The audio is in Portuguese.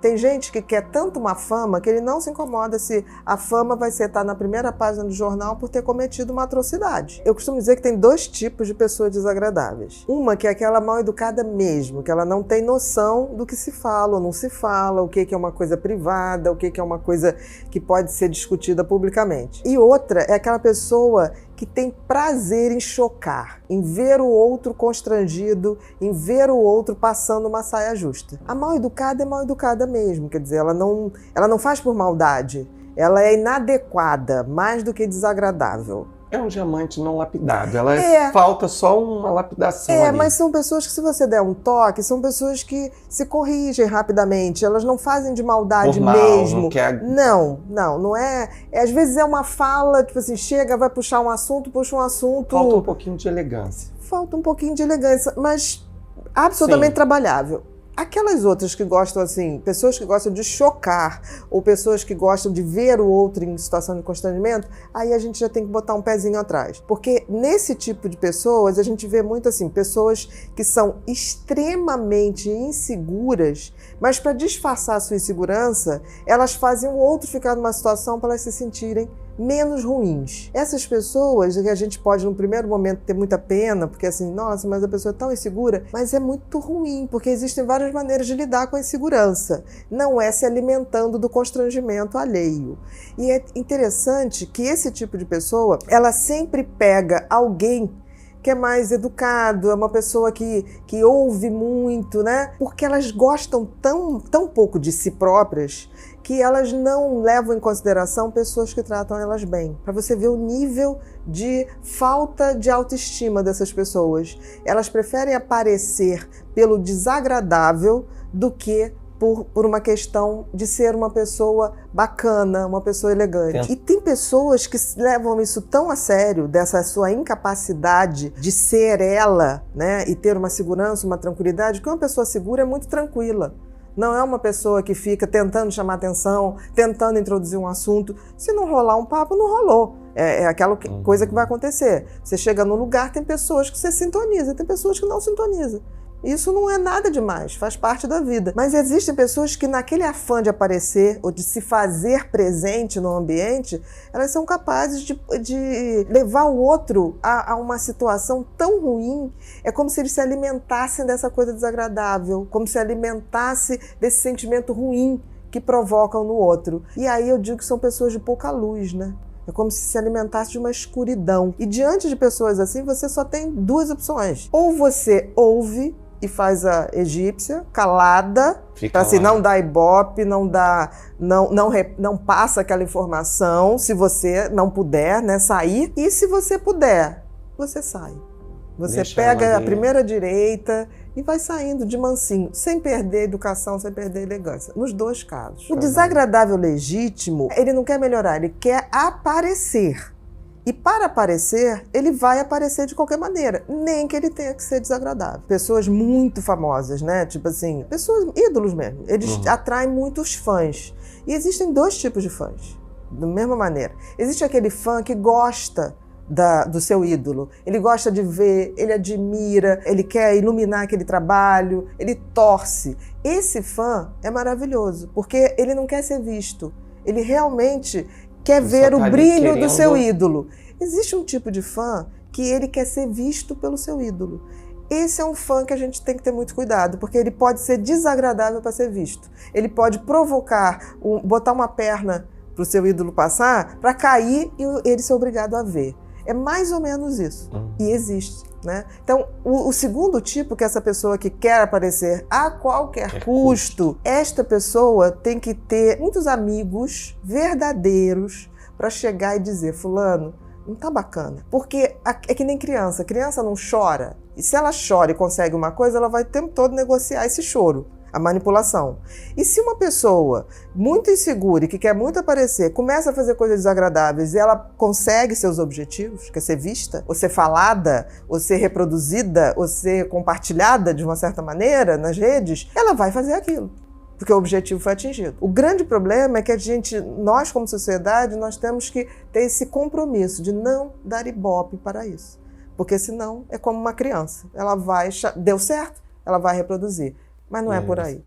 Tem gente que quer tanto uma fama que ele não se incomoda se a fama vai ser estar na primeira página do jornal por ter cometido uma atrocidade. Eu costumo dizer que tem dois tipos de pessoas desagradáveis. Uma que é aquela mal educada mesmo, que ela não tem noção do que se fala ou não se fala, o que é uma coisa privada, o que é uma coisa que pode ser discutida publicamente. E outra é aquela pessoa que tem prazer em chocar, em ver o outro constrangido, em ver o outro passando uma saia justa. A mal educada é mal educada mesmo, quer dizer, ela não faz por maldade, ela é inadequada, mais do que desagradável. É um diamante não lapidado, falta só uma lapidação ali. Mas são pessoas que, se você der um toque, são pessoas que se corrigem rapidamente, elas não fazem de maldade mesmo. Não é. Às vezes é uma fala, tipo assim, chega, vai puxar um assunto, puxa um assunto. Falta um pouquinho de elegância. Falta um pouquinho de elegância, mas absolutamente trabalhável. Aquelas outras que gostam, assim, pessoas que gostam de chocar ou pessoas que gostam de ver o outro em situação de constrangimento, aí a gente já tem que botar um pezinho atrás. Porque nesse tipo de pessoas, a gente vê muito assim, pessoas que são extremamente inseguras, mas para disfarçar a sua insegurança, elas fazem o outro ficar numa situação para elas se sentirem menos ruins. Essas pessoas que a gente pode, no primeiro momento, ter muita pena, porque assim, nossa, mas a pessoa é tão insegura, mas é muito ruim, porque existem várias maneiras de lidar com a insegurança. Não é se alimentando do constrangimento alheio. E é interessante que esse tipo de pessoa, ela sempre pega alguém que é mais educado, é uma pessoa que ouve muito, né? Porque elas gostam tão pouco de si próprias que elas não levam em consideração pessoas que tratam elas bem. Para você ver o nível de falta de autoestima dessas pessoas. Elas preferem aparecer pelo desagradável do que por uma questão de ser uma pessoa bacana, uma pessoa elegante. E tem pessoas que levam isso tão a sério, dessa sua incapacidade de ser ela, né, e ter uma segurança, uma tranquilidade, que uma pessoa segura é muito tranquila. Não é uma pessoa que fica tentando chamar atenção, tentando introduzir um assunto. Se não rolar um papo, não rolou. É aquela coisa que vai acontecer. Você chega num lugar, tem pessoas que você sintoniza, tem pessoas que não sintonizam. Isso não é nada demais, faz parte da vida. Mas existem pessoas que, naquele afã de aparecer ou de se fazer presente no ambiente, elas são capazes de levar o outro a uma situação tão ruim. É como se eles se alimentassem dessa coisa desagradável, como se alimentasse desse sentimento ruim que provocam no outro. E aí eu digo que são pessoas de pouca luz, né? É como se alimentasse de uma escuridão. E diante de pessoas assim, você só tem duas opções. Ou você ouve e faz a egípcia, calada, para assim, não dar ibope, não passa aquela informação, se você não puder, né, sair. E se você puder, você sai. Você pega a primeira direita e vai saindo de mansinho, sem perder a educação, sem perder a elegância. Nos dois casos. O desagradável legítimo, ele não quer melhorar, ele quer aparecer. E para aparecer, ele vai aparecer de qualquer maneira, nem que ele tenha que ser desagradável. Pessoas muito famosas, né? Tipo assim, pessoas, ídolos mesmo. Eles atraem muitos fãs. E existem dois tipos de fãs, da mesma maneira. Existe aquele fã que gosta do seu ídolo. Ele gosta de ver, ele admira, ele quer iluminar aquele trabalho, ele torce. Esse fã é maravilhoso, porque ele não quer ser visto. Ele realmente quer ver o brilho do seu ídolo. Existe um tipo de fã que ele quer ser visto pelo seu ídolo. Esse é um fã que a gente tem que ter muito cuidado, porque ele pode ser desagradável para ser visto. Ele pode provocar, botar uma perna para o seu ídolo passar, para cair e ele ser obrigado a ver. É mais ou menos isso. E existe, né? Então, o segundo tipo, que é essa pessoa que quer aparecer a qualquer custo, esta pessoa tem que ter muitos amigos verdadeiros para chegar e dizer, fulano, não tá bacana. Porque é que nem criança. Criança não chora. E se ela chora e consegue uma coisa, ela vai o tempo todo negociar esse choro. A manipulação. E se uma pessoa muito insegura e que quer muito aparecer, começa a fazer coisas desagradáveis e ela consegue seus objetivos, quer ser vista, ou ser falada, ou ser reproduzida, ou ser compartilhada de uma certa maneira nas redes, ela vai fazer aquilo, porque o objetivo foi atingido. O grande problema é que nós como sociedade, nós temos que ter esse compromisso de não dar ibope para isso. Porque senão é como uma criança. Ela deu certo, ela vai reproduzir. Mas não é por aí.